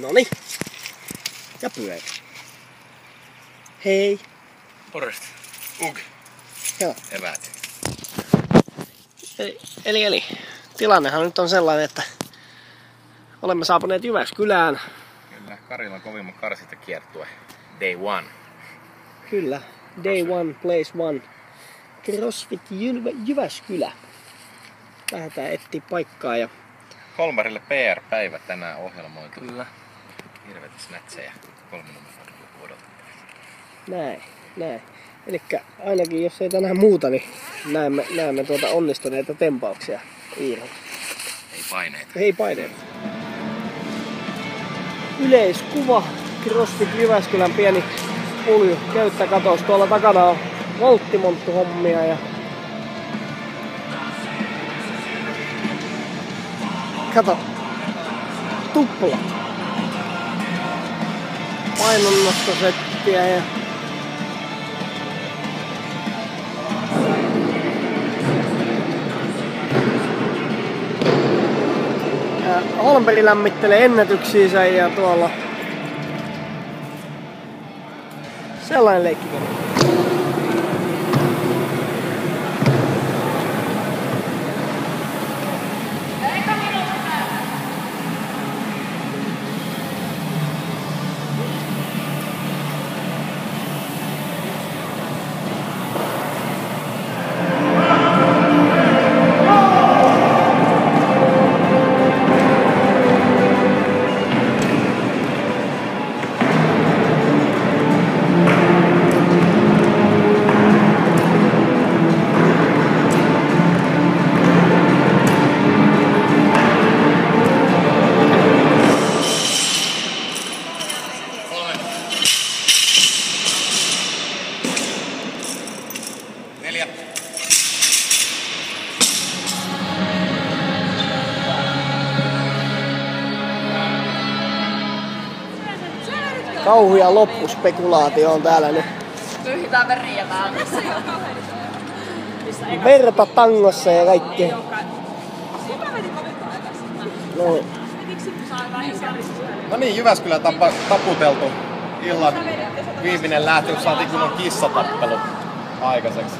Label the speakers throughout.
Speaker 1: Noni. Ja pyörä. Hei.
Speaker 2: Morjesta. Ug.
Speaker 1: Joo.
Speaker 2: Eväät.
Speaker 1: Eli. Tilannehan nyt on sellainen, että olemme saapuneet Jyväskylään.
Speaker 2: Kyllä, Karilan kovimman karsintakiertue. Day one.
Speaker 1: Kyllä. Day one, place one. CrossFit Jyväskylä. Lähdetään etsiä paikkaa ja...
Speaker 2: Kolmarille PR-päivä tänään ohjelmoitu.
Speaker 1: Kyllä.
Speaker 2: Hirveitä snatcheja. 3 numeroa odotettavasti.
Speaker 1: Näin. Elikkä ainakin jos ei tänään muuta, niin näemme onnistuneita tempauksia Iiro.
Speaker 2: Ei paineita.
Speaker 1: Yleiskuva. CrossFit Jyväskylän pieni pulju köyttäkatos. Tuolla takana on volttimonttuhommia ja... Kato. Tupla. Painonnostosettiä ja... Holmberg lämmittelee ennätyksiinsä ja tuolla... Sellainen leikkikone. Kauhu ja loppuspekulaatio on täällä nyt.
Speaker 3: Pyyhitään veriä täältä.
Speaker 1: Verta tangossa ja kaikkea.
Speaker 2: No niin, Jyväskylältä on taputeltu illan viimeinen lähtö, kun saatiin kunnon kissatappelu aikaiseksi.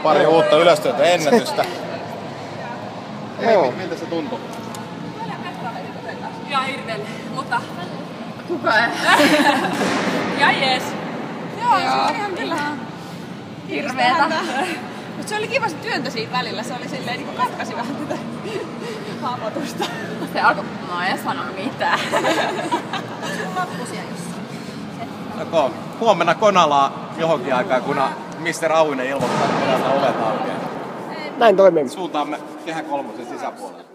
Speaker 2: Pari uutta ylöstyötä ennätystä. Miltä se tuntuu?
Speaker 3: Ihan hirveelle, mutta kuka ei? Ja jees. Joo, se oli ihan kyllä hirveetä. Mutta se oli kiva se työntö siitä välillä, se oli silleen niinku katkaisi vähän tätä haavoitusta. Se alkoi, no ei sano mitään. Lappusia jossain.
Speaker 2: Huomenna Konalaa johonkin aikaan, kun Mr. Auvinen ilmoittaa, että ovet aukeaa.
Speaker 1: Näin toimimme.
Speaker 2: Suuntaamme Kehä 3 sisäpuolelle.